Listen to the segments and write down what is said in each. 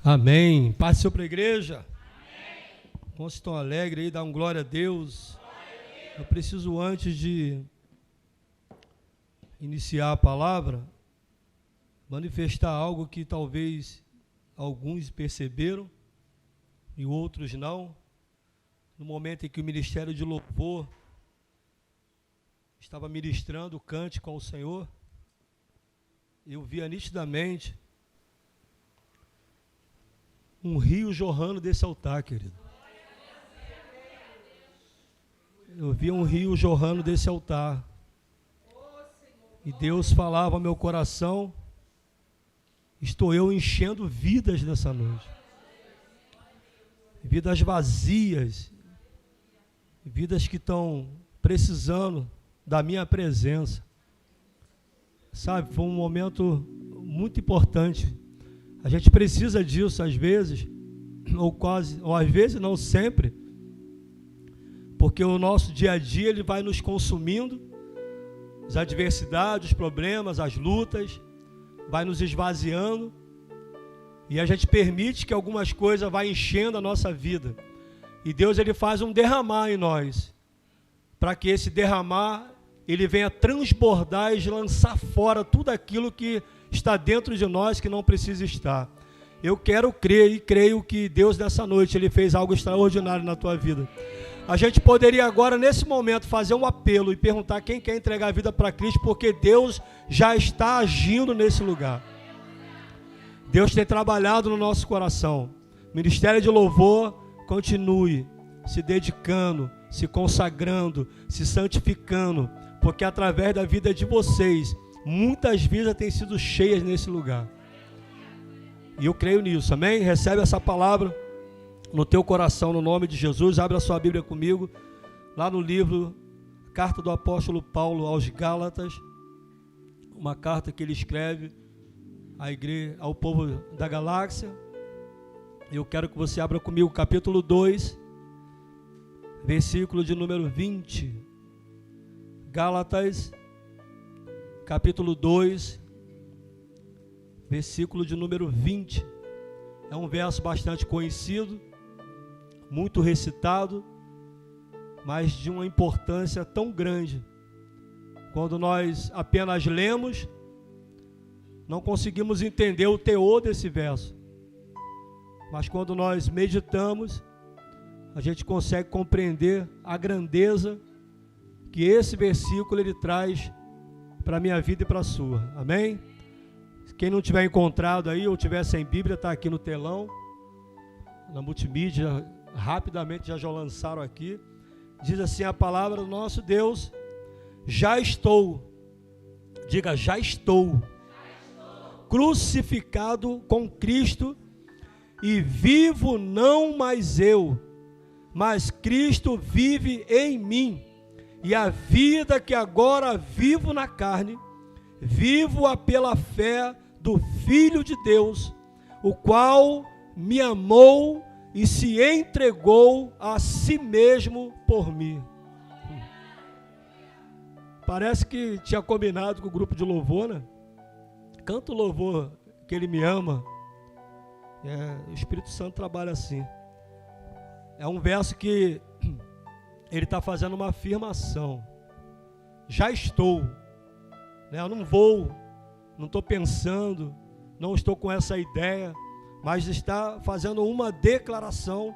Amém. Paz do Senhor para a igreja. Amém. Como vocês estão alegres aí, dá um glória a Deus. Eu preciso, antes de iniciar a palavra, manifestar algo que talvez alguns perceberam e outros não. No momento em que o Ministério de Louvor estava ministrando o cântico ao Senhor, eu via nitidamente um rio jorrando desse altar, querido. Eu via um rio jorrando desse altar. E Deus falava ao meu coração: estou eu enchendo vidas nessa noite. Vidas vazias. Vidas que estão precisando da minha presença. Sabe, foi um momento muito importante. A gente precisa disso às vezes, ou às vezes não sempre, porque o nosso dia a dia ele vai nos consumindo, as adversidades, os problemas, as lutas, vai nos esvaziando, e a gente permite que algumas coisas vá enchendo a nossa vida. E Deus ele faz um derramar em nós, para que esse derramar ele venha transbordar e lançar fora tudo aquilo que está dentro de nós que não precisa estar. Eu quero crer e creio que Deus nessa noite ele fez algo extraordinário na tua vida. A gente poderia agora nesse momento fazer um apelo e perguntar quem quer entregar a vida para Cristo, porque Deus já está agindo nesse lugar. Deus tem trabalhado no nosso coração. Ministério de Louvor, continue se dedicando, se consagrando, se santificando, porque através da vida de vocês muitas vidas têm sido cheias nesse lugar. E eu creio nisso, amém? Recebe essa palavra no teu coração, no nome de Jesus. Abre a sua Bíblia comigo, lá no livro, carta do apóstolo Paulo aos Gálatas, uma carta que ele escreve à igreja, ao povo da galáxia. Eu quero que você abra comigo capítulo 2, versículo de número 20. Gálatas, capítulo 2, versículo de número 20. É um verso bastante conhecido, muito recitado, mas de uma importância tão grande. Quando nós apenas lemos, não conseguimos entender o teor desse verso. Mas quando nós meditamos, a gente consegue compreender a grandeza que esse versículo ele traz para a minha vida e para a sua, amém? Quem não tiver encontrado aí, ou tiver sem Bíblia, está aqui no telão, na multimídia, rapidamente já lançaram aqui. Diz assim a palavra do nosso Deus: já estou, diga já estou, crucificado com Cristo, e vivo não mais eu, mas Cristo vive em mim. E a vida que agora vivo na carne, vivo-a pela fé do Filho de Deus, o qual me amou e se entregou a si mesmo por mim. Parece que tinha combinado com o grupo de louvor, né? Canta o louvor que ele me ama. O Espírito Santo trabalha assim. É um verso que ele está fazendo uma afirmação. Já estou, né? Eu não vou, não estou pensando, não estou com essa ideia, mas está fazendo uma declaração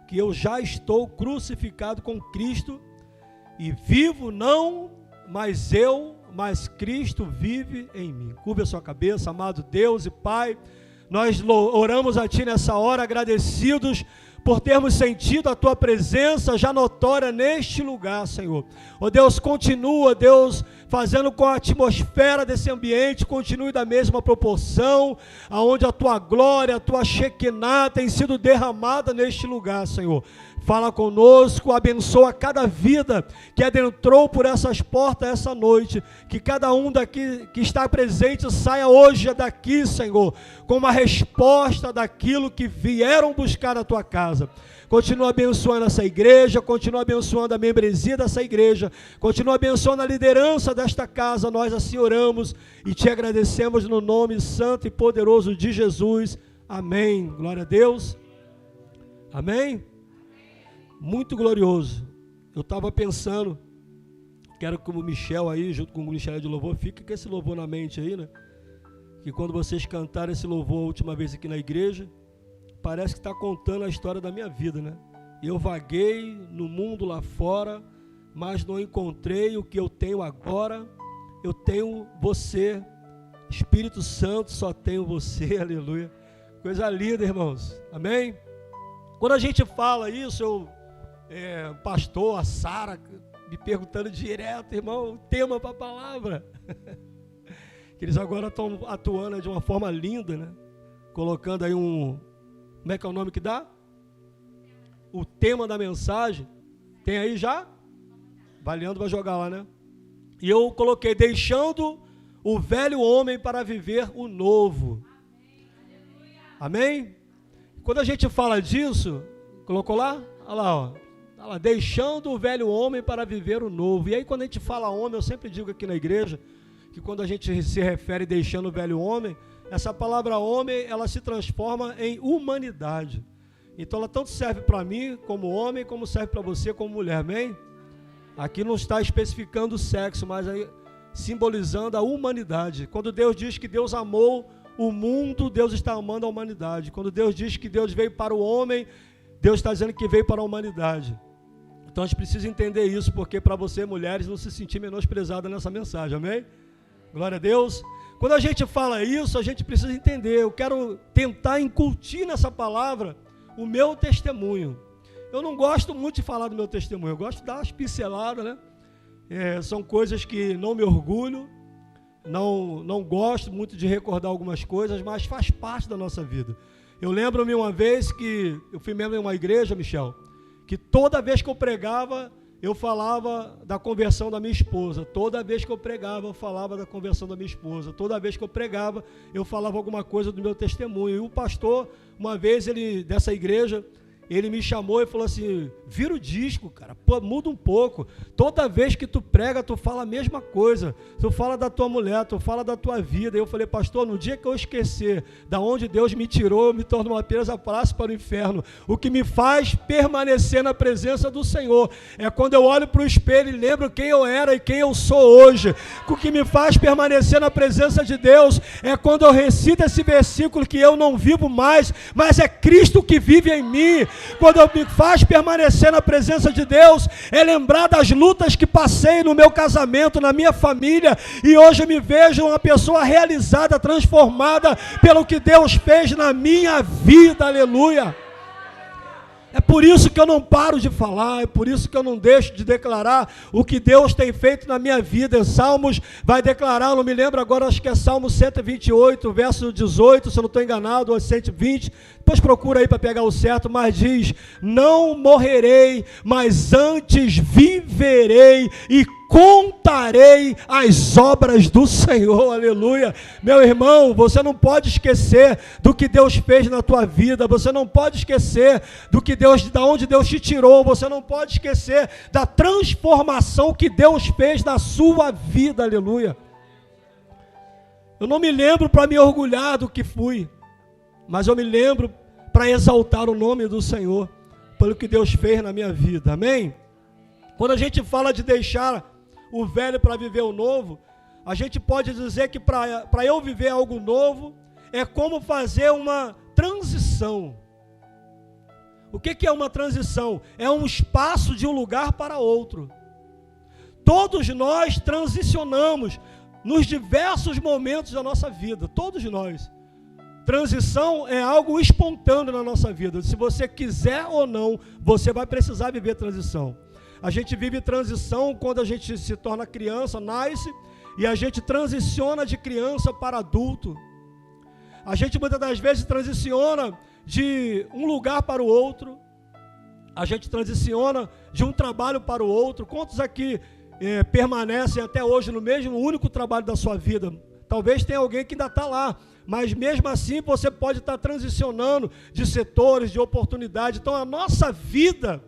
que eu já estou crucificado com Cristo e vivo não mais eu, mas Cristo vive em mim. Curva a sua cabeça, amado Deus e Pai, nós oramos a Ti nessa hora, agradecidos por termos sentido a Tua presença já notória neste lugar, Senhor. Ó Deus, continua, Deus, fazendo com a atmosfera desse ambiente, continue da mesma proporção, aonde a Tua glória, a Tua Shekinah tem sido derramada neste lugar, Senhor. Fala conosco, abençoa cada vida que adentrou por essas portas essa noite, que cada um daqui que está presente saia hoje daqui, Senhor, com uma resposta daquilo que vieram buscar na Tua casa. Continua abençoando essa igreja, continua abençoando a membresia dessa igreja, continua abençoando a liderança desta casa. Nós assim oramos e Te agradecemos no nome santo e poderoso de Jesus. Amém. Glória a Deus. Amém. Muito glorioso. Eu estava pensando, quero que o Michel aí, junto com o Michel de louvor, fique com esse louvor na mente aí, né? Que quando vocês cantarem esse louvor a última vez aqui na igreja, parece que está contando a história da minha vida, né? Eu vaguei no mundo lá fora, mas não encontrei o que eu tenho agora. Eu tenho você, Espírito Santo, só tenho você, aleluia. Coisa linda, irmãos, amém? Quando a gente fala isso, o pastor, a Sara, me perguntando direto, irmão, tema para a palavra. Que eles agora estão atuando de uma forma linda, né? Colocando aí como é que é o nome que dá? O tema da mensagem. Tem aí já? Valiando vai jogar lá, né? E eu coloquei, deixando o velho homem para viver o novo. Amém? Quando a gente fala disso, colocou lá? Olha lá, ó. Olha lá, deixando o velho homem para viver o novo. E aí quando a gente fala homem, eu sempre digo aqui na igreja, que quando a gente se refere deixando o velho homem, essa palavra homem, ela se transforma em humanidade. Então ela tanto serve para mim como homem, como serve para você como mulher, amém? Aqui não está especificando o sexo, mas aí simbolizando a humanidade. Quando Deus diz que Deus amou o mundo, Deus está amando a humanidade. Quando Deus diz que Deus veio para o homem, Deus está dizendo que veio para a humanidade. Então a gente precisa entender isso, porque para você, mulheres, não se sentir menosprezada nessa mensagem, amém? Glória a Deus. Quando a gente fala isso, a gente precisa entender. Eu quero tentar incutir nessa palavra o meu testemunho. Eu não gosto muito de falar do meu testemunho, eu gosto de dar umas pinceladas, né? São coisas que não me orgulho, não gosto muito de recordar algumas coisas, mas faz parte da nossa vida. Eu lembro-me uma vez que eu fui membro de uma igreja, Michel, que toda vez que eu pregava, eu falava da conversão da minha esposa. Toda vez que eu pregava, eu falava da conversão da minha esposa. Toda vez que eu pregava, eu falava alguma coisa do meu testemunho. E o pastor, uma vez, dessa igreja, ele me chamou e falou assim, vira o disco, cara, pô, muda um pouco. Toda vez que tu prega, tu fala a mesma coisa. Tu fala da tua mulher, tu fala da tua vida. E eu falei, pastor, no dia que eu esquecer da onde Deus me tirou, eu me torno uma presa fácil para o inferno. O que me faz permanecer na presença do Senhor é quando eu olho para o espelho e lembro quem eu era e quem eu sou hoje. O que me faz permanecer na presença de Deus é quando eu recito esse versículo que eu não vivo mais, mas é Cristo que vive em mim. Quando me faz permanecer na presença de Deus, é lembrar das lutas que passei no meu casamento, na minha família, e hoje eu me vejo uma pessoa realizada, transformada pelo que Deus fez na minha vida, aleluia. É por isso que eu não paro de falar, é por isso que eu não deixo de declarar o que Deus tem feito na minha vida. Salmos vai declarar, não me lembro agora, acho que é Salmo 128, verso 18, se eu não estou enganado, ou 120, depois procura aí para pegar o certo, mas diz, não morrerei, mas antes viverei e contarei as obras do Senhor, aleluia. Meu irmão, você não pode esquecer do que Deus fez na tua vida, você não pode esquecer da onde Deus te tirou, você não pode esquecer da transformação que Deus fez na sua vida, aleluia. Eu não me lembro para me orgulhar do que fui, mas eu me lembro para exaltar o nome do Senhor, pelo que Deus fez na minha vida, amém? Quando a gente fala de deixar o velho para viver o novo, a gente pode dizer que para eu viver algo novo, é como fazer uma transição. O que é uma transição? É um espaço de um lugar para outro. Todos nós transicionamos nos diversos momentos da nossa vida, todos nós. Transição é algo espontâneo na nossa vida. Se você quiser ou não, você vai precisar viver transição. A gente vive transição quando a gente se torna criança, nasce, e a gente transiciona de criança para adulto. A gente muitas das vezes transiciona de um lugar para o outro. A gente transiciona de um trabalho para o outro. Quantos aqui permanecem até hoje no mesmo único trabalho da sua vida? Talvez tenha alguém que ainda está lá, mas mesmo assim você pode estar transicionando de setores, de oportunidade. Então a nossa vida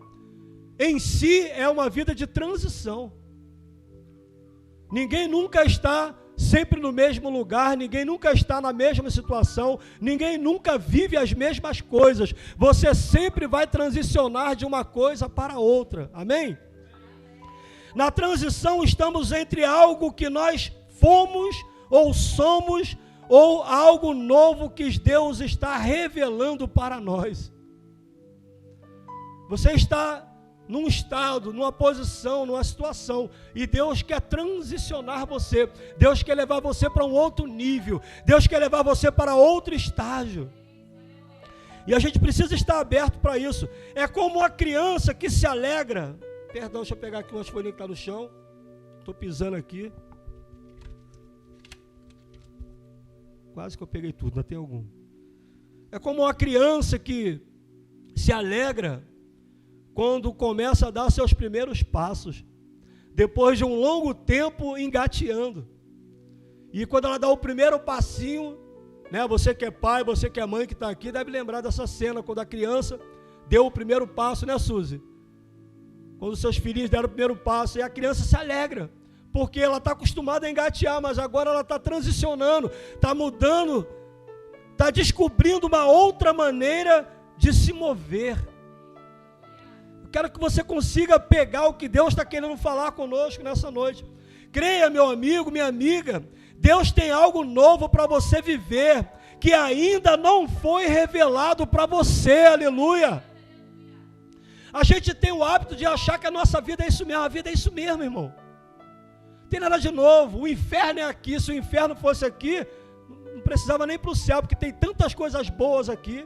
em si é uma vida de transição. Ninguém nunca está sempre no mesmo lugar, ninguém nunca está na mesma situação, ninguém nunca vive as mesmas coisas. Você sempre vai transicionar de uma coisa para outra. Amém? Na transição estamos entre algo que nós fomos ou somos, ou algo novo que Deus está revelando para nós. Você está num estado, numa posição, numa situação, e Deus quer transicionar você. Deus quer levar você para um outro nível. Deus quer levar você para outro estágio. E a gente precisa estar aberto para isso. É como uma criança que se alegra. Perdão, deixa eu pegar aqui umas folhinhas que estão no chão. Estou pisando aqui. Quase que eu peguei tudo, ainda tem algum. É como uma criança que se alegra quando começa a dar seus primeiros passos, depois de um longo tempo engateando. E quando ela dá o primeiro passinho, né, você que é pai, você que é mãe que está aqui, deve lembrar dessa cena, quando a criança deu o primeiro passo, né, Suzy? Quando seus filhinhos deram o primeiro passo, e a criança se alegra, porque ela está acostumada a engatear, mas agora ela está transicionando, está mudando, está descobrindo uma outra maneira de se mover. Eu quero que você consiga pegar o que Deus está querendo falar conosco nessa noite. Creia, meu amigo, minha amiga, Deus tem algo novo para você viver, que ainda não foi revelado para você, aleluia. A gente tem o hábito de achar que a nossa vida é isso mesmo, a vida é isso mesmo, irmão. Não tem nada de novo, o inferno é aqui, se o inferno fosse aqui, não precisava nem para o céu, porque tem tantas coisas boas aqui.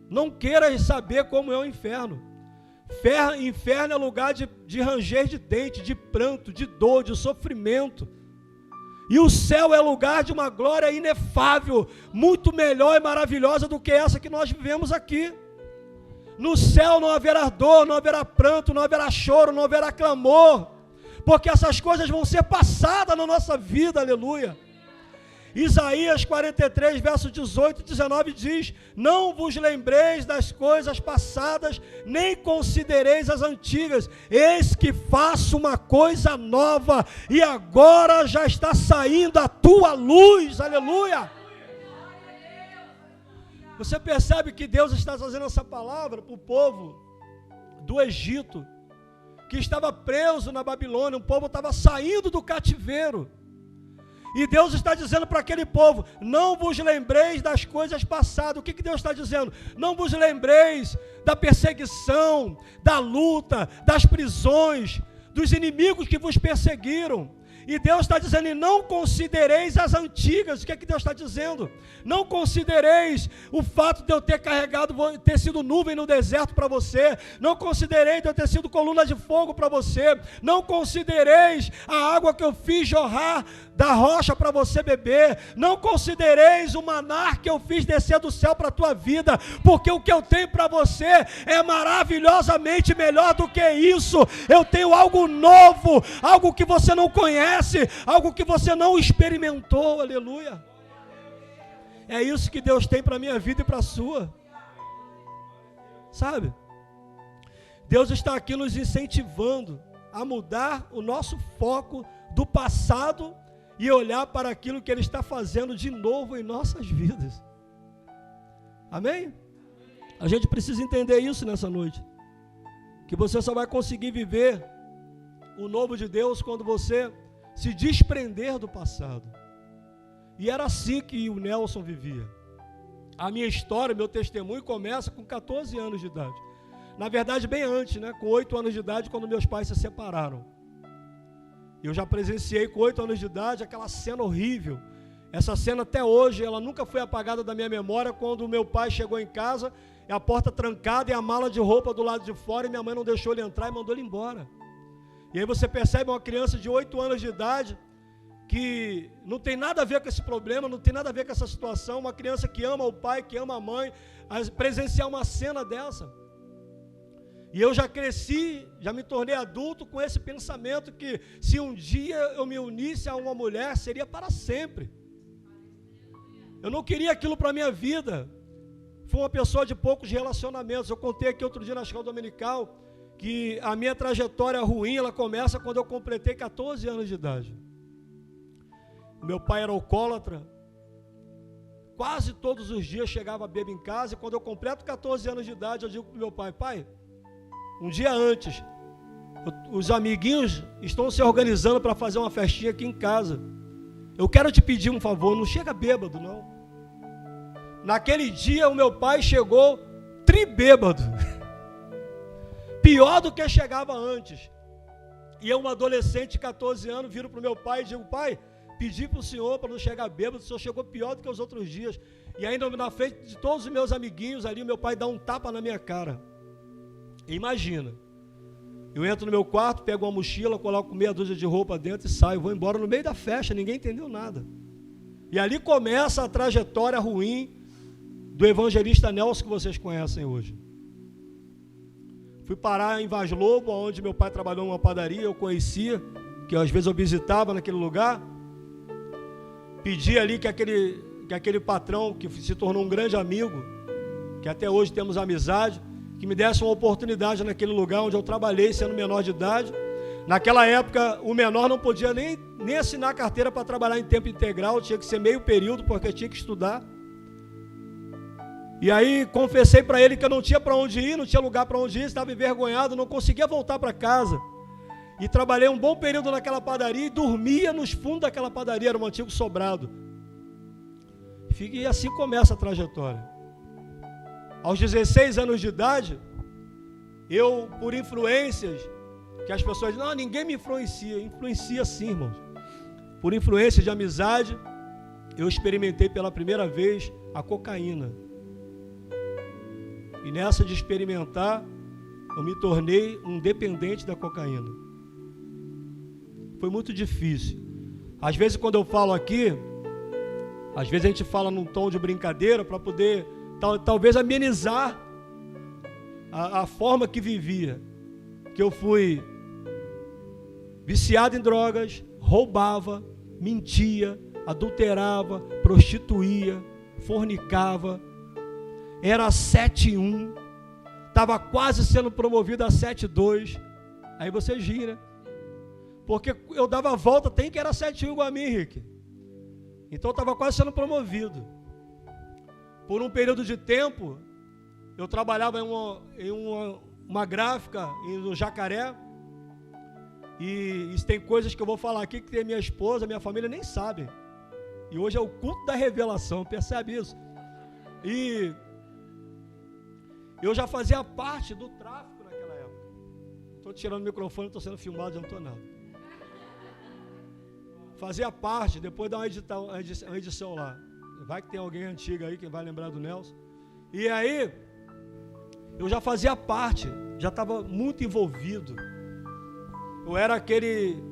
Não queira saber como é o inferno. Inferno é lugar de ranger de dente, de pranto, de dor, de sofrimento. E o céu é lugar de uma glória inefável, muito melhor e maravilhosa do que essa que nós vivemos aqui. No céu não haverá dor, não haverá pranto, não haverá choro, não haverá clamor, porque essas coisas vão ser passadas na nossa vida, aleluia. Isaías 43, verso 18 e 19 diz: não vos lembreis das coisas passadas, nem considereis as antigas, eis que faço uma coisa nova, e agora já está saindo a tua luz, aleluia. Você percebe que Deus está trazendo essa palavra para o povo do Egito, que estava preso na Babilônia, o povo estava saindo do cativeiro. E Deus está dizendo para aquele povo: não vos lembreis das coisas passadas. O que Deus está dizendo? Não vos lembreis da perseguição, da luta, das prisões, dos inimigos que vos perseguiram. E Deus está dizendo: e não considereis as antigas. O que Deus está dizendo? Não considereis o fato de eu ter ter sido nuvem no deserto para você. Não considereis de eu ter sido coluna de fogo para você. Não considereis a água que eu fiz jorrar da rocha para você beber. Não considereis o maná que eu fiz descer do céu para a tua vida, porque o que eu tenho para você é maravilhosamente melhor do que isso. Eu tenho algo novo, algo que você não conhece, algo que você não experimentou, aleluia. É isso que Deus tem para a minha vida e para a sua, sabe? Deus está aqui nos incentivando a mudar o nosso foco do passado e olhar para aquilo que Ele está fazendo de novo em nossas vidas. Amém? A gente precisa entender isso nessa noite, que você só vai conseguir viver o novo de Deus quando você se desprender do passado. E era assim que o Nelson vivia. A minha história, meu testemunho começa com 14 anos de idade. Na verdade, bem antes, né? Com 8 anos de idade, quando meus pais se separaram. Eu já presenciei com 8 anos de idade aquela cena horrível. Essa cena até hoje, ela nunca foi apagada da minha memória, quando o meu pai chegou em casa, e a porta trancada e a mala de roupa do lado de fora, e minha mãe não deixou ele entrar e mandou ele embora. E aí você percebe uma criança de 8 anos de idade, que não tem nada a ver com esse problema, não tem nada a ver com essa situação, uma criança que ama o pai, que ama a mãe, a presenciar uma cena dessa. E eu já cresci, já me tornei adulto com esse pensamento que se um dia eu me unisse a uma mulher, seria para sempre. Eu não queria aquilo para a minha vida. Fui uma pessoa de poucos relacionamentos. Eu contei aqui outro dia na escola dominical que a minha trajetória ruim, ela começa quando eu completei 14 anos de idade. meu pai era alcoólatra. Quase todos os dias chegava bêbado em casa, e quando eu completo 14 anos de idade, eu digo para o meu pai: pai, um dia antes, os amiguinhos estão se organizando para fazer uma festinha aqui em casa. Eu quero te pedir um favor, não chega bêbado, não. Naquele dia, o meu pai chegou tribêbado. Pior do que chegava antes. E eu, um adolescente de 14 anos, viro para o meu pai e digo: pai, pedi para o senhor para não chegar bêbado, o senhor chegou pior do que os outros dias. E ainda na frente de todos os meus amiguinhos ali, meu pai dá um tapa na minha cara. Imagina, eu entro no meu quarto, pego uma mochila, coloco meia dúzia de roupa dentro e saio, vou embora no meio da festa, ninguém entendeu nada. E ali começa a trajetória ruim do evangelista Nelson, que vocês conhecem hoje. Fui parar em Vaz Lobo, onde meu pai trabalhou numa padaria, eu conhecia, que às vezes eu visitava naquele lugar. Pedi ali que aquele patrão, que se tornou um grande amigo, que até hoje temos amizade, que me desse uma oportunidade naquele lugar onde eu trabalhei, sendo menor de idade. Naquela época, o menor não podia nem assinar carteira para trabalhar em tempo integral, tinha que ser meio período, porque tinha que estudar. E aí confessei para ele que eu não tinha para onde ir, não tinha lugar para onde ir, estava envergonhado, não conseguia voltar para casa. E trabalhei um bom período naquela padaria e dormia nos fundos daquela padaria, era um antigo sobrado. E assim começa a trajetória. Aos 16 anos de idade, eu, por influências, que as pessoas dizem: não, ninguém me influencia sim, irmãos. Por influência de amizade, eu experimentei pela primeira vez a cocaína. E nessa de experimentar, eu me tornei um dependente da cocaína. Foi muito difícil. Às vezes, quando eu falo aqui, às vezes a gente fala num tom de brincadeira para poder, talvez, amenizar a forma que vivia. Que eu fui viciado em drogas, roubava, mentia, adulterava, prostituía, fornicava. Era 7-1, estava quase sendo promovido a 7-2. Aí você gira, porque eu dava a volta, tem que era 7-1 igual a mim, Henrique. Então eu estava quase sendo promovido. Por um período de tempo, eu trabalhava em uma gráfica no Jacaré. E isso tem coisas que eu vou falar aqui que tem minha esposa, minha família nem sabem. E hoje é o culto da revelação, percebe isso? E eu já fazia parte do tráfico naquela época. Estou tirando o microfone, estou sendo filmado, já não estou nada. Fazia parte, depois dá uma edição lá. Vai que tem alguém antigo aí que vai lembrar do Nelson. E aí, eu já fazia parte, já estava muito envolvido. Eu era aquele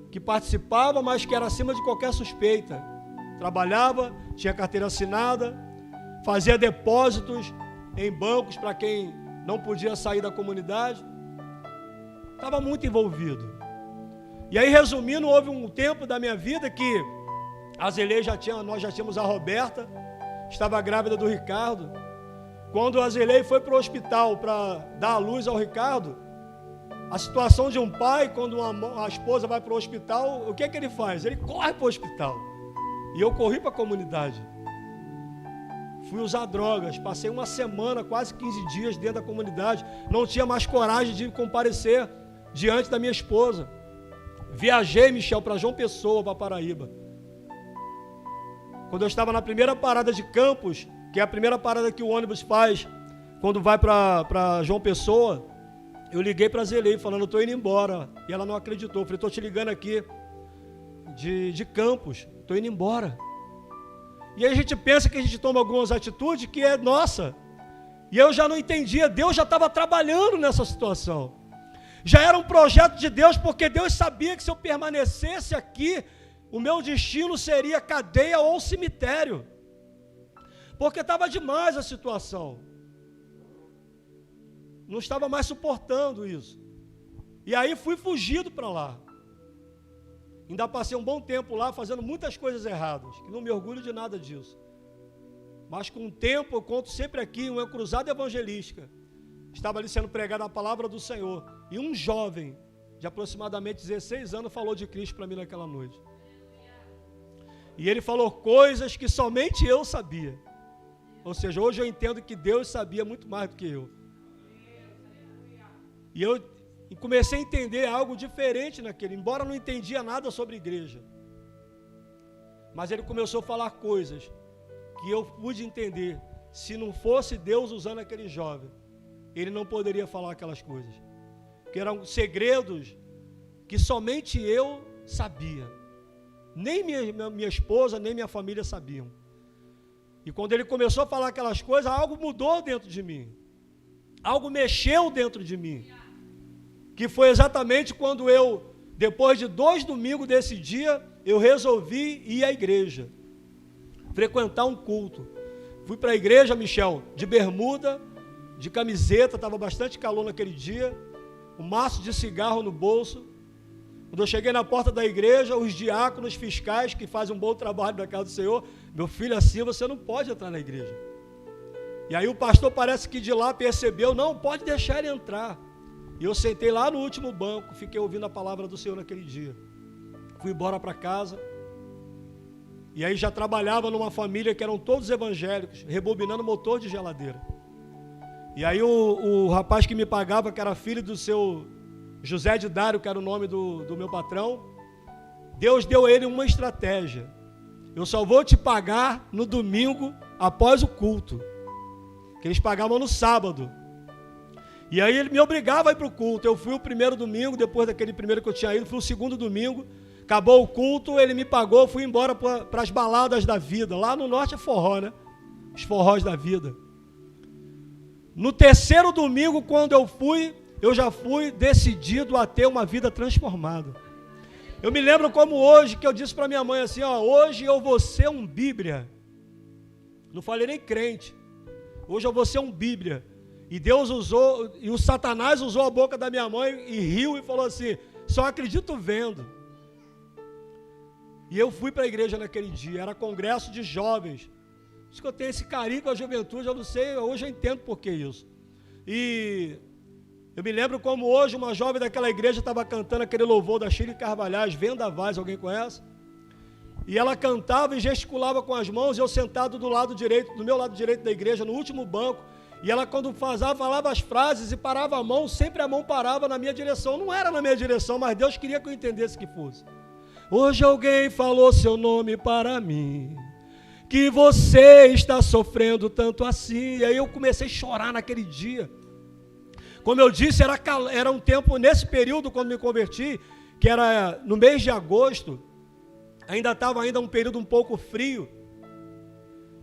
que participava, mas que era acima de qualquer suspeita. Trabalhava, tinha carteira assinada, fazia depósitos em bancos para quem não podia sair da comunidade. Estava muito envolvido. E aí, resumindo, houve um tempo da minha vida que nós já tínhamos a Roberta, estava grávida do Ricardo. Quando a Zelei foi para o hospital para dar a luz ao Ricardo, a situação de um pai, quando a esposa vai para o hospital, o que é que ele faz? Ele corre para o hospital. E eu corri para a comunidade. Fui usar drogas, passei uma semana, quase 15 dias dentro da comunidade. Não tinha mais coragem de comparecer diante da minha esposa. Viajei, Michel, para João Pessoa, para Paraíba. Quando eu estava na primeira parada de Campos, que é a primeira parada que o ônibus faz quando vai para João Pessoa, eu liguei para a Zelei falando: eu estou indo embora. E ela não acreditou. Eu falei: estou te ligando aqui de Campos, estou indo embora. E aí a gente pensa que a gente toma algumas atitudes que é nossa. E eu já não entendia, Deus já estava trabalhando nessa situação. Já era um projeto de Deus, porque Deus sabia que se eu permanecesse aqui, o meu destino seria cadeia ou cemitério. Porque estava demais a situação. Não estava mais suportando isso. E aí fui fugido para lá. Ainda passei um bom tempo lá fazendo muitas coisas erradas, que não me orgulho de nada disso. Mas com o tempo, eu conto sempre aqui, uma cruzada evangelística. Estava ali sendo pregada a palavra do Senhor. E um jovem, de aproximadamente 16 anos, falou de Cristo para mim naquela noite. E ele falou coisas que somente eu sabia. Ou seja, hoje eu entendo que Deus sabia muito mais do que eu. E eu comecei a entender algo diferente naquele, embora não entendia nada sobre igreja. Mas ele começou a falar coisas que eu pude entender. Se não fosse Deus usando aquele jovem, ele não poderia falar aquelas coisas. Que eram segredos que somente eu sabia. Nem minha esposa, nem minha família sabiam. E quando ele começou a falar aquelas coisas, algo mudou dentro de mim. Algo mexeu dentro de mim. Que foi exatamente quando eu, depois de 2 domingos desse dia, eu resolvi ir à igreja. Frequentar um culto. Fui para a igreja, Michel, de bermuda, de camiseta, estava bastante calor naquele dia, um maço de cigarro no bolso. Quando eu cheguei na porta da igreja, os diáconos fiscais, que fazem um bom trabalho na casa do Senhor, meu filho, assim você não pode entrar na igreja. E aí o pastor parece que de lá percebeu, não, pode deixar ele entrar. E eu sentei lá no último banco, fiquei ouvindo a palavra do Senhor naquele dia. Fui embora para casa. E aí já trabalhava numa família que eram todos evangélicos, rebobinando motor de geladeira. E aí o rapaz que me pagava, que era filho do seu José de Dário, que era o nome do meu patrão, Deus deu a ele uma estratégia. Eu só vou te pagar no domingo após o culto, que eles pagavam no sábado. E aí ele me obrigava a ir para o culto. Eu fui o primeiro domingo, depois daquele primeiro que eu tinha ido, fui o segundo domingo. Acabou o culto, ele me pagou, fui embora para as baladas da vida. Lá no norte é forró, né? Os forrós da vida. No terceiro domingo, quando eu fui, eu já fui decidido a ter uma vida transformada. Eu me lembro como hoje, que eu disse para minha mãe assim, ó, hoje eu vou ser um bíblia. Não falei nem crente. Hoje eu vou ser um bíblia. E Deus usou, e o Satanás usou a boca da minha mãe e riu e falou assim, só acredito vendo. E eu fui para a igreja naquele dia, era congresso de jovens. Isso que eu tenho esse carinho com a juventude, eu não sei, hoje eu entendo por que isso. E eu me lembro como hoje uma jovem daquela igreja estava cantando aquele louvor da Shirley Carvalhais, Vendavais, alguém conhece? E ela cantava e gesticulava com as mãos, e eu sentado do lado direito, do meu lado direito da igreja, no último banco, e ela quando falava as frases e parava a mão, sempre a mão parava na minha direção. Não era na minha direção, mas Deus queria que eu entendesse que fosse. Hoje alguém falou seu nome para mim, que você está sofrendo tanto assim. E aí eu comecei a chorar naquele dia. Como eu disse, era um tempo, nesse período, quando me converti, que era no mês de agosto, ainda estava um período um pouco frio.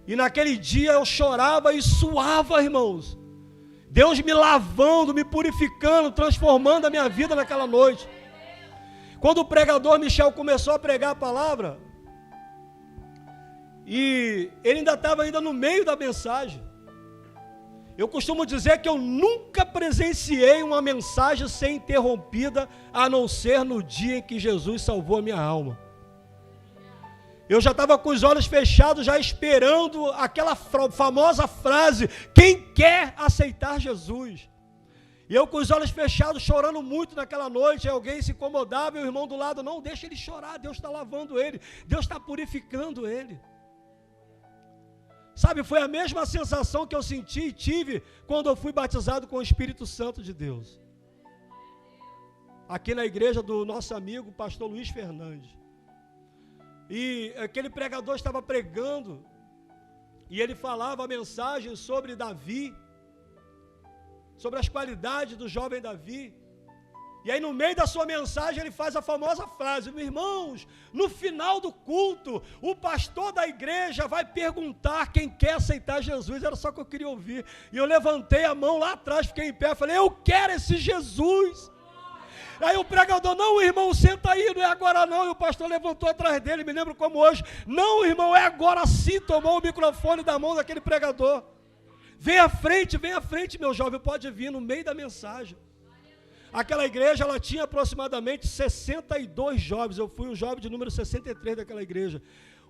E naquele dia eu chorava e suava, irmãos. Deus me lavando, me purificando, transformando a minha vida naquela noite. Quando o pregador Michel começou a pregar a palavra, e ele ainda estava no meio da mensagem. Eu costumo dizer que eu nunca presenciei uma mensagem ser interrompida, a não ser no dia em que Jesus salvou a minha alma. Eu já estava com os olhos fechados, já esperando aquela famosa frase, quem quer aceitar Jesus? E eu com os olhos fechados, chorando muito naquela noite, alguém se incomodava, e o irmão do lado, não, deixa ele chorar, Deus está lavando ele, Deus está purificando ele. Sabe, foi a mesma sensação que eu senti e tive quando eu fui batizado com o Espírito Santo de Deus. Aqui na igreja do nosso amigo, pastor Luiz Fernandes. E aquele pregador estava pregando, e ele falava a mensagem sobre Davi, sobre as qualidades do jovem Davi. E aí no meio da sua mensagem ele faz a famosa frase, irmãos, no final do culto, o pastor da igreja vai perguntar quem quer aceitar Jesus. Era só o que eu queria ouvir. E eu levantei a mão lá atrás, fiquei em pé, falei, eu quero esse Jesus. Aí o pregador, não irmão, senta aí, não é agora não. E o pastor levantou atrás dele, me lembro como hoje, não irmão, é agora sim. Tomou o microfone da mão daquele pregador. Vem à frente, meu jovem, pode vir no meio da mensagem. Aquela igreja, ela tinha aproximadamente 62 jovens, eu fui o jovem de número 63 daquela igreja.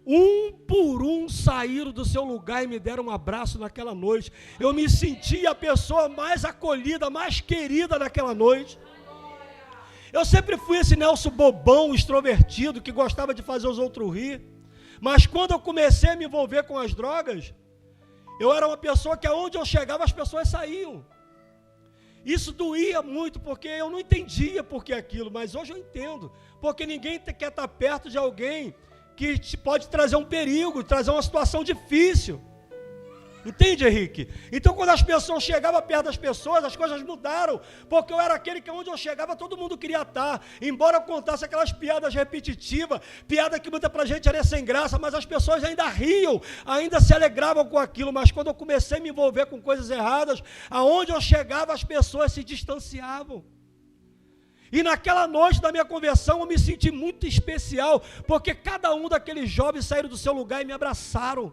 Um por um saíram do seu lugar e me deram um abraço naquela noite. Eu me senti a pessoa mais acolhida, mais querida naquela noite. Eu sempre fui esse Nelson bobão, extrovertido, que gostava de fazer os outros rir. Mas quando eu comecei a me envolver com as drogas, eu era uma pessoa que aonde eu chegava as pessoas saíam. Isso doía muito, porque eu não entendia por que aquilo, mas hoje eu entendo. Porque ninguém quer estar perto de alguém que pode trazer um perigo, trazer uma situação difícil. Entende, Henrique? Então, quando as pessoas chegavam perto das pessoas, as coisas mudaram, porque eu era aquele que onde eu chegava, todo mundo queria estar. Embora eu contasse aquelas piadas repetitivas, piada que muita pra gente era sem graça, mas as pessoas ainda riam, ainda se alegravam com aquilo. Mas quando eu comecei a me envolver com coisas erradas, aonde eu chegava, as pessoas se distanciavam. E naquela noite da minha conversão, eu me senti muito especial, porque cada um daqueles jovens saíram do seu lugar e me abraçaram.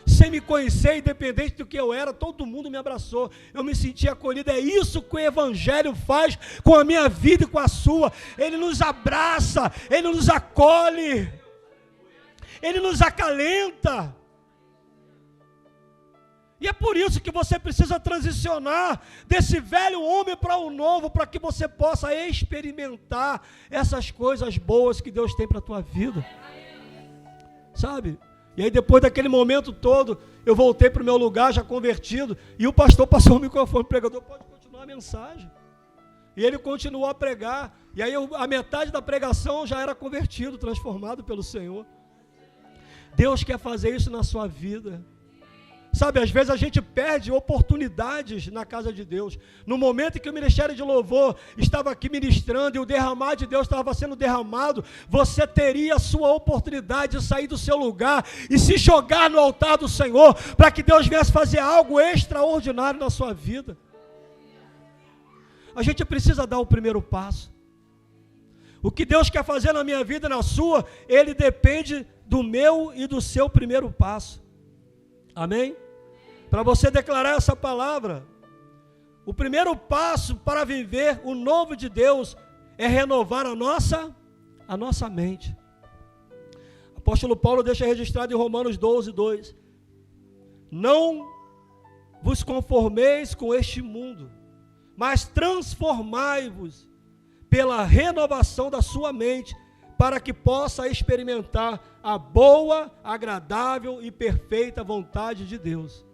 Sem me conhecer, independente do que eu era, todo mundo me abraçou, eu me senti acolhido. É isso que o Evangelho faz com a minha vida e com a sua. Ele nos abraça, Ele nos acolhe, Ele nos acalenta. E é por isso que você precisa transicionar desse velho homem para o novo, para que você possa experimentar essas coisas boas que Deus tem para a tua vida, sabe? E aí depois daquele momento todo, eu voltei para o meu lugar já convertido, e o pastor passou o microfone, o pregador pode continuar a mensagem. E ele continuou a pregar, e aí a metade da pregação eu já era convertido, transformado pelo Senhor. Deus quer fazer isso na sua vida. Sabe, às vezes a gente perde oportunidades na casa de Deus. No momento em que o ministério de louvor estava aqui ministrando e o derramar de Deus estava sendo derramado, você teria a sua oportunidade de sair do seu lugar e se jogar no altar do Senhor, para que Deus viesse fazer algo extraordinário na sua vida. A gente precisa dar o primeiro passo. O que Deus quer fazer na minha vida e na sua, Ele depende do meu e do seu primeiro passo. Amém? Para você declarar essa palavra, o primeiro passo para viver o novo de Deus é renovar a nossa mente. O apóstolo Paulo deixa registrado em Romanos 12, 2. Não vos conformeis com este mundo, mas transformai-vos pela renovação da sua mente, para que possa experimentar a boa, agradável e perfeita vontade de Deus.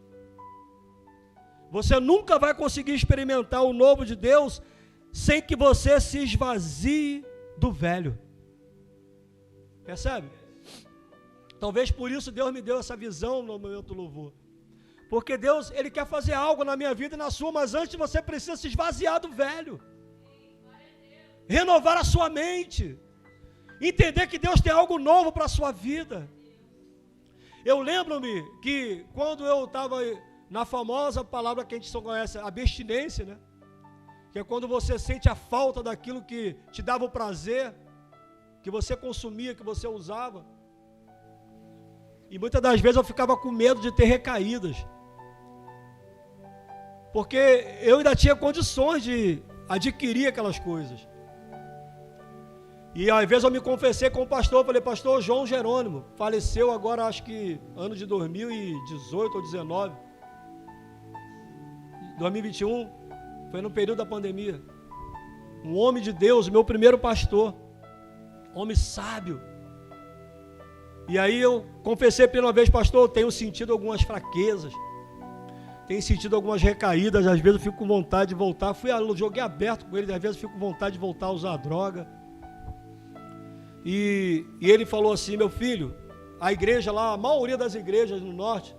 Você nunca vai conseguir experimentar o novo de Deus sem que você se esvazie do velho. Percebe? Talvez por isso Deus me deu essa visão no momento do louvor. Porque Deus, Ele quer fazer algo na minha vida e na sua, mas antes você precisa se esvaziar do velho. Renovar a sua mente. Entender que Deus tem algo novo para a sua vida. Eu lembro-me que quando eu estava na famosa palavra que a gente só conhece, abstinência, né? Que é quando você sente a falta daquilo que te dava o prazer, que você consumia, que você usava. E muitas das vezes eu ficava com medo de ter recaídas. Porque eu ainda tinha condições de adquirir aquelas coisas. E às vezes eu me confessei com o pastor, falei, pastor João Jerônimo, faleceu agora acho que ano de 2018 ou 19, 2021, foi no período da pandemia. Um homem de Deus, meu primeiro pastor, homem sábio. E aí eu confessei pela uma vez, pastor, eu tenho sentido algumas fraquezas, tenho sentido algumas recaídas, às vezes eu fico com vontade de voltar, joguei aberto com ele, às vezes eu fico com vontade de voltar a usar droga. E ele falou assim, meu filho, a igreja lá, a maioria das igrejas no norte,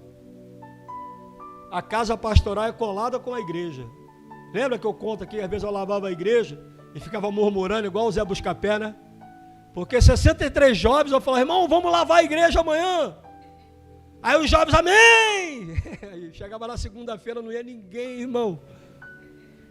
a casa pastoral é colada com a igreja. Lembra que eu conto aqui, às vezes eu lavava a igreja e ficava murmurando igual o Zé Buscapé, né? Porque 63 jovens, eu falava, irmão, vamos lavar a igreja amanhã. Aí os jovens, amém! Chegava na segunda-feira, não ia ninguém, irmão.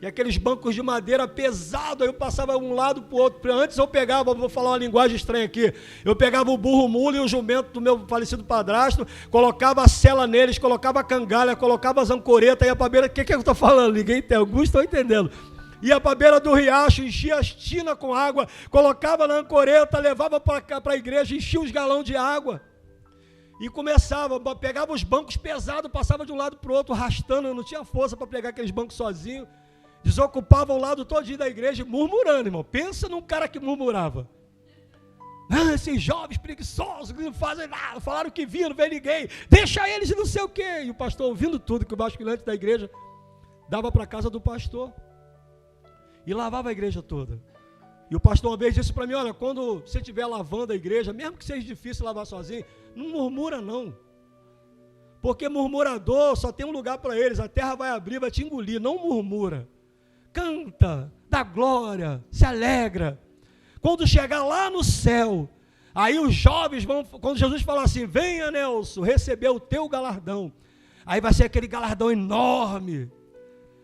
E aqueles bancos de madeira pesados, aí eu passava um lado para o outro. Antes eu pegava, vou falar uma linguagem estranha aqui, eu pegava o burro mulo e o jumento do meu falecido padrasto, colocava a sela neles, colocava a cangalha, colocava as ancoretas, ia para a beira, o que eu estou falando? Ninguém tem, alguns estão entendendo. Ia para a beira do riacho, enchia as tinas com água, colocava na ancoreta, levava para a igreja, enchia os galões de água. E começava, pegava os bancos pesados, passava de um lado para o outro, arrastando, eu não tinha força para pegar aqueles bancos sozinho. Desocupava o lado todinho da igreja, murmurando, irmão. Pensa num cara que murmurava. Esses jovens preguiçosos que não fazem nada, falaram que viram, não vê ninguém, deixa eles e não sei o quê. E o pastor, ouvindo tudo, que o basculante da igreja dava para a casa do pastor e lavava a igreja toda. E o pastor uma vez disse para mim, olha, quando você estiver lavando a igreja, mesmo que seja difícil lavar sozinho, não murmura não. Porque murmurador só tem um lugar para eles, a terra vai abrir, vai te engolir, não murmura. Canta, dá glória, se alegra. Quando chegar lá no céu, aí os jovens vão, quando Jesus falar assim, venha Nelson, receber o teu galardão. Aí vai ser aquele galardão enorme.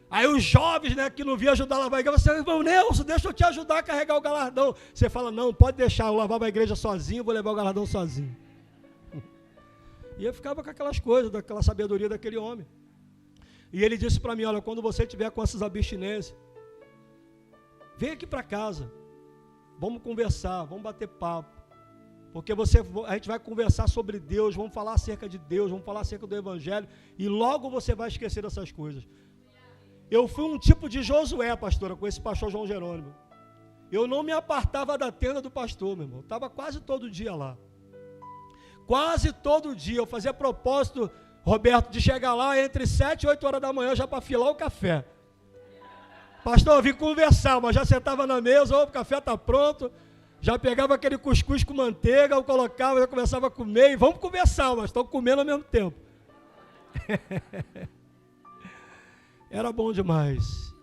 Aí os jovens, né, que não vinham ajudar a lavar a igreja, você fala, Nelson, deixa eu te ajudar a carregar o galardão. Você fala, não, pode deixar, eu lavava a igreja sozinho, vou levar o galardão sozinho. E eu ficava com aquelas coisas, daquela sabedoria daquele homem. E ele disse para mim, olha, quando você tiver com essas abstinências, vem aqui para casa, vamos conversar, vamos bater papo. Porque a gente vai conversar sobre Deus, vamos falar acerca de Deus, vamos falar acerca do Evangelho, e logo você vai esquecer dessas coisas. Eu fui um tipo de Josué, pastora, com esse pastor João Jerônimo. Eu não me apartava da tenda do pastor, meu irmão. Estava quase todo dia lá. Quase todo dia. Eu fazia propósito, Roberto, de chegar lá entre 7 e 8 horas da manhã já para filar o café. Pastor, eu vim conversar, mas já sentava na mesa, o café está pronto. Já pegava aquele cuscuz com manteiga, eu colocava, já começava a comer. E vamos conversar, mas estão comendo ao mesmo tempo. Era bom demais,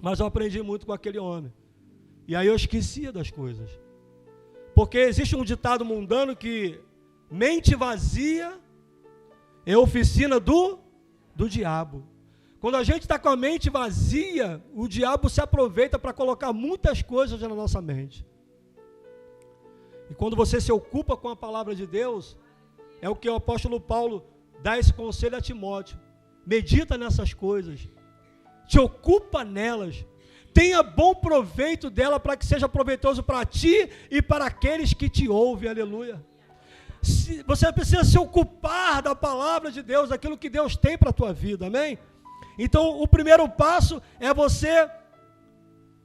mas eu aprendi muito com aquele homem, e aí eu esquecia das coisas, porque existe um ditado mundano que mente vazia é oficina do diabo. Quando a gente está com a mente vazia, o diabo se aproveita para colocar muitas coisas na nossa mente, e quando você se ocupa com a palavra de Deus, é o que o apóstolo Paulo dá esse conselho a Timóteo. Medita nessas coisas, te ocupa nelas, tenha bom proveito dela para que seja proveitoso para ti e para aqueles que te ouvem, aleluia. Você precisa se ocupar da palavra de Deus, daquilo que Deus tem para a tua vida, amém? Então o primeiro passo é você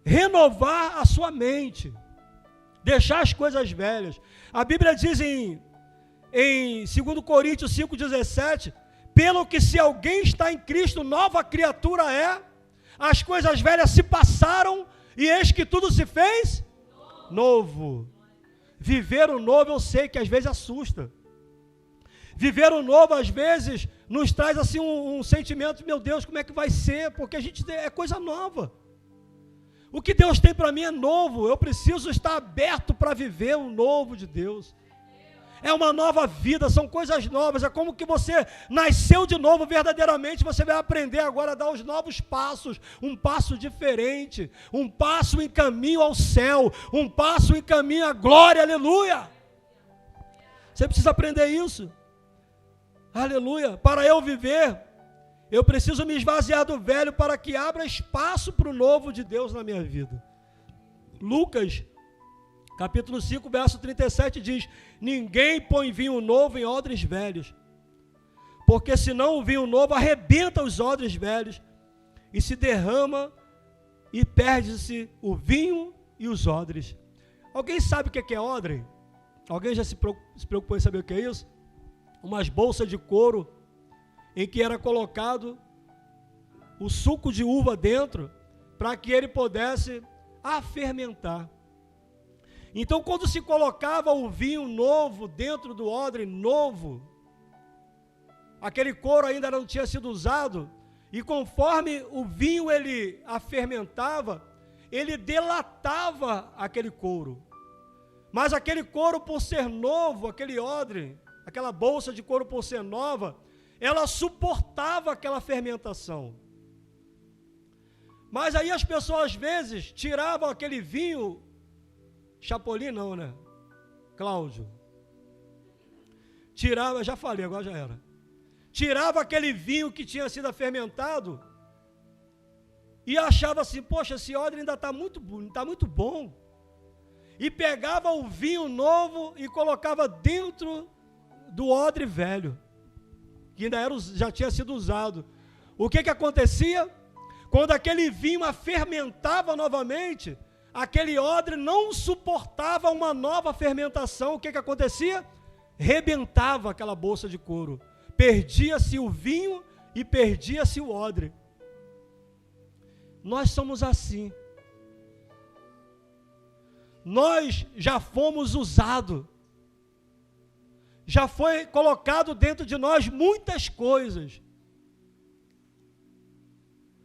renovar a sua mente, deixar as coisas velhas. A Bíblia diz em 2 Coríntios 5,17, pelo que se alguém está em Cristo, nova criatura é, as coisas velhas se passaram, e eis que tudo se fez novo. Viver o novo eu sei que às vezes assusta. Viver o novo às vezes nos traz assim um sentimento, meu Deus, como é que vai ser? Porque a gente é coisa nova. O que Deus tem para mim é novo, eu preciso estar aberto para viver o novo de Deus. É uma nova vida, são coisas novas, é como que você nasceu de novo verdadeiramente, você vai aprender agora a dar os novos passos, um passo diferente, um passo em caminho ao céu, um passo em caminho à glória, aleluia. Você precisa aprender isso, aleluia. Para eu viver, eu preciso me esvaziar do velho para que abra espaço para o novo de Deus na minha vida. Lucas capítulo 5, verso 37 diz, ninguém põe vinho novo em odres velhos, porque senão o vinho novo arrebenta os odres velhos, e se derrama, e perde-se o vinho e os odres. Alguém sabe o que é odre? Alguém já se preocupou em saber o que é isso? Umas bolsas de couro, em que era colocado o suco de uva dentro, para que ele pudesse fermentar. Então, quando se colocava o vinho novo dentro do odre novo, aquele couro ainda não tinha sido usado, e conforme o vinho ele fermentava, ele delatava aquele couro. Mas aquele couro, por ser novo, aquele odre, aquela bolsa de couro por ser nova, ela suportava aquela fermentação. Mas aí as pessoas às vezes tiravam aquele vinho, Chapolin não, né? Cláudio. Tirava, já falei, agora já era. Tirava aquele vinho que tinha sido fermentado e achava assim, poxa, esse odre ainda está muito bom. E pegava o vinho novo e colocava dentro do odre velho, que ainda já tinha sido usado. O que acontecia? Quando aquele vinho fermentava novamente, aquele odre não suportava uma nova fermentação. O que acontecia? Rebentava aquela bolsa de couro. Perdia-se o vinho e perdia-se o odre. Nós somos assim. Nós já fomos usados. Já foi colocado dentro de nós muitas coisas.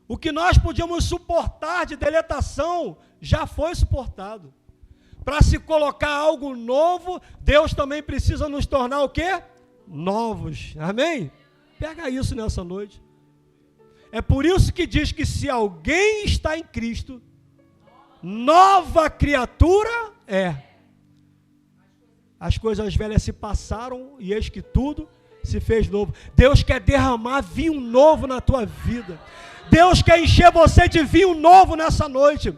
O que nós podíamos suportar de deletação, já foi suportado. Para se colocar algo novo, Deus também precisa nos tornar o quê? Novos. Amém? Pega isso nessa noite. É por isso que diz que se alguém está em Cristo, nova criatura é. As coisas velhas se passaram e eis que tudo se fez novo. Deus quer derramar vinho novo na tua vida. Deus quer encher você de vinho novo nessa noite.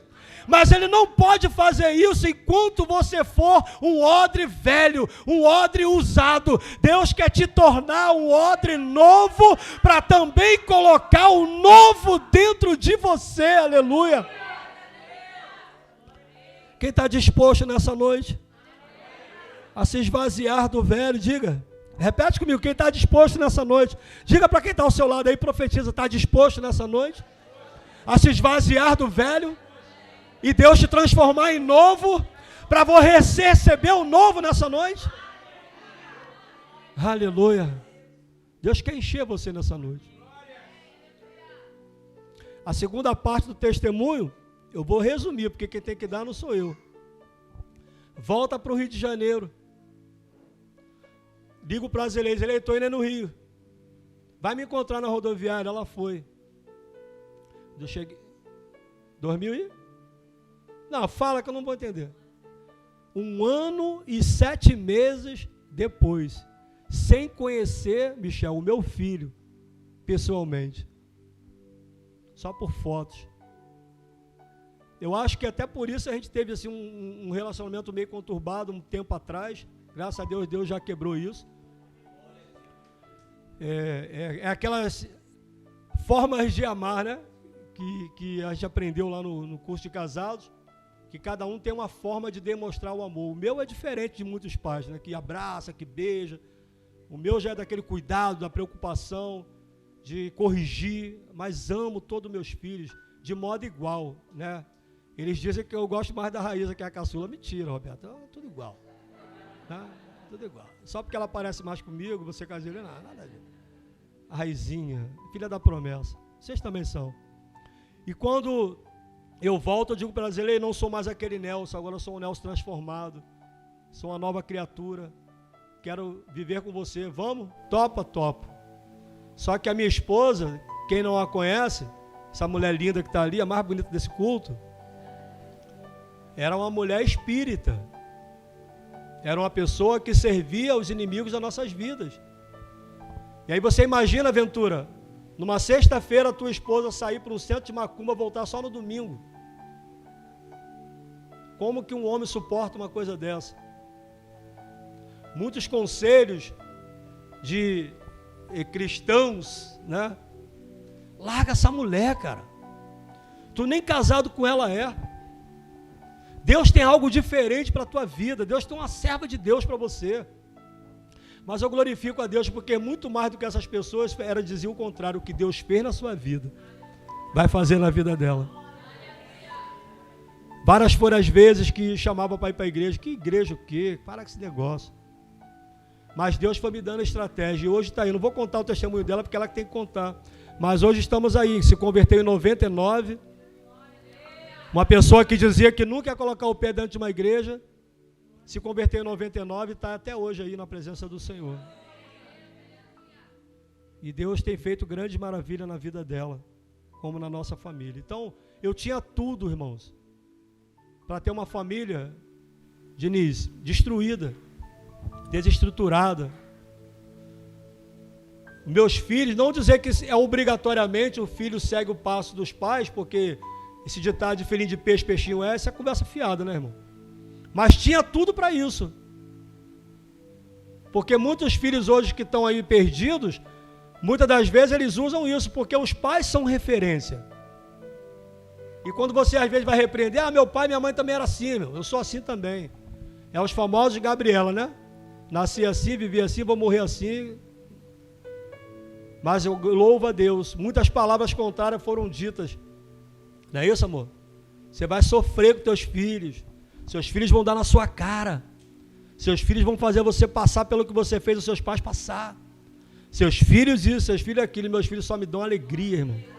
Mas Ele não pode fazer isso enquanto você for um odre velho, um odre usado. Deus quer te tornar um odre novo para também colocar o novo dentro de você. Aleluia. Quem está disposto nessa noite a se esvaziar do velho, diga. Repete comigo, quem está disposto nessa noite? Diga para quem está ao seu lado aí, profetiza, está disposto nessa noite a se esvaziar do velho e Deus te transformar em novo, para você receber o novo nessa noite? Aleluia. Deus quer encher você nessa noite. A segunda parte do testemunho, eu vou resumir, porque quem tem que dar não sou eu. Volta para o Rio de Janeiro. Ligo para as eleições, estou indo no Rio. Vai me encontrar na rodoviária. Ela foi. Eu cheguei. 2000 e? Não, fala que eu não vou entender. 1 ano e 7 meses depois, sem conhecer, Michel, o meu filho, pessoalmente. Só por fotos. Eu acho que até por isso a gente teve assim, um relacionamento meio conturbado um tempo atrás. Graças a Deus, Deus já quebrou isso. É aquelas formas de amar, né? Que a gente aprendeu lá no curso de casados, que cada um tem uma forma de demonstrar o amor. O meu é diferente de muitos pais, né? Que abraça, que beija. O meu já é daquele cuidado, da preocupação, de corrigir, mas amo todos os meus filhos de modo igual, né? Eles dizem que eu gosto mais da Raíza que a caçula. Mentira, Roberto, tudo igual. Tá? Tudo igual. Só porque ela parece mais comigo, você caseiro, nada a ver. A Raizinha, filha da promessa. Vocês também são. E quando eu volto, eu digo para elas, não sou mais aquele Nelson, agora eu sou um Nelson transformado. Sou uma nova criatura. Quero viver com você. Vamos? Topa, topo. Só que a minha esposa, quem não a conhece, essa mulher linda que está ali, a mais bonita desse culto, era uma mulher espírita. Era uma pessoa que servia aos inimigos das nossas vidas. E aí você imagina, Ventura, numa sexta-feira a tua esposa sair para um centro de macumba, voltar só no domingo. Como que um homem suporta uma coisa dessa? Muitos conselhos de cristãos, né? Larga essa mulher, cara. Tu nem casado com ela é. Deus tem algo diferente para a tua vida. Deus tem uma serva de Deus para você. Mas eu glorifico a Deus porque muito mais do que essas pessoas era dizer o contrário. O que Deus fez na sua vida, vai fazer na vida dela. Várias foram as vezes que chamava para ir para a igreja. Que igreja o quê? Para com esse negócio. Mas Deus foi me dando estratégia. E hoje está aí. Não vou contar o testemunho dela porque ela que tem que contar. Mas hoje estamos aí. Se converteu em 99. Uma pessoa que dizia que nunca ia colocar o pé dentro de uma igreja, se converteu em 99 e está até hoje aí na presença do Senhor. E Deus tem feito grandes maravilhas na vida dela, como na nossa família. Então, eu tinha tudo, irmãos, para ter uma família, Diniz, destruída, desestruturada. Meus filhos, não dizer que é obrigatoriamente o filho segue o passo dos pais, porque esse ditado de filhinho de peixe, peixinho é, essa é conversa fiada, né, irmão? Mas tinha tudo para isso. Porque muitos filhos hoje que estão aí perdidos, muitas das vezes eles usam isso, porque os pais são referência. E quando você às vezes vai repreender, meu pai e minha mãe também eram assim, eu sou assim também. É os famosos Gabriela, né? Nasci assim, vivi assim, vou morrer assim. Mas eu louvo a Deus, muitas palavras contrárias foram ditas. Não é isso, amor? Você vai sofrer com teus filhos. Seus filhos vão dar na sua cara. Seus filhos vão fazer você passar pelo que você fez os seus pais passar. Seus filhos isso, seus filhos aquilo. Meus filhos só me dão alegria, irmão.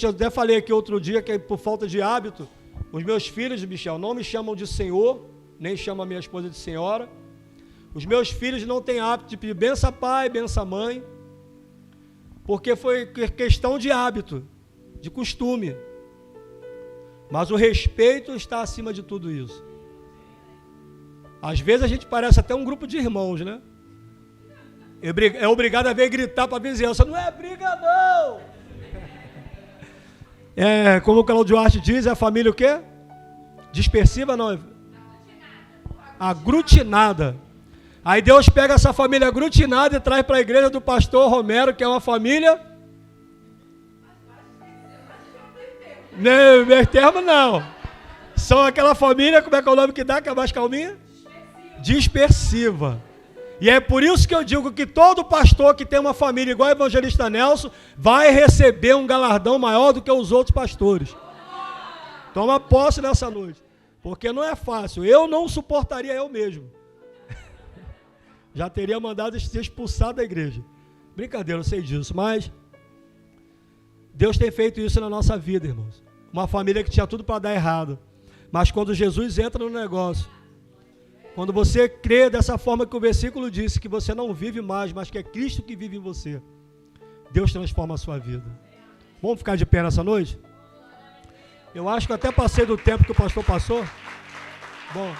Eu até falei aqui outro dia que por falta de hábito, os meus filhos, Michel, não me chamam de senhor, nem chamam a minha esposa de senhora. Os meus filhos não têm hábito de pedir benção pai, benção mãe, porque foi questão de hábito, de costume. Mas o respeito está acima de tudo isso. Às vezes a gente parece até um grupo de irmãos, né? É obrigado a vir gritar para a vizinhança, não é briga não! Como o Claudio Duarte diz, é a família o quê? Dispersiva não, aglutinada. Aí Deus pega essa família aglutinada e traz para a igreja do pastor Romero, que é uma família... Não, meio termo não. São aquela família, como é que é o nome que dá, que é mais calminha? Dispersiva. E é por isso que eu digo que todo pastor que tem uma família igual ao evangelista Nelson vai receber um galardão maior do que os outros pastores. Toma posse nessa noite. Porque não é fácil. Eu não suportaria eu mesmo. Já teria mandado ser expulsado da igreja. Brincadeira, eu sei disso, mas Deus tem feito isso na nossa vida, irmãos. Uma família que tinha tudo para dar errado. Mas quando Jesus entra no negócio, quando você crê dessa forma que o versículo disse, que você não vive mais, mas que é Cristo que vive em você, Deus transforma a sua vida. Vamos ficar de pé nessa noite? Eu acho que até passei do tempo que o pastor passou. Bom.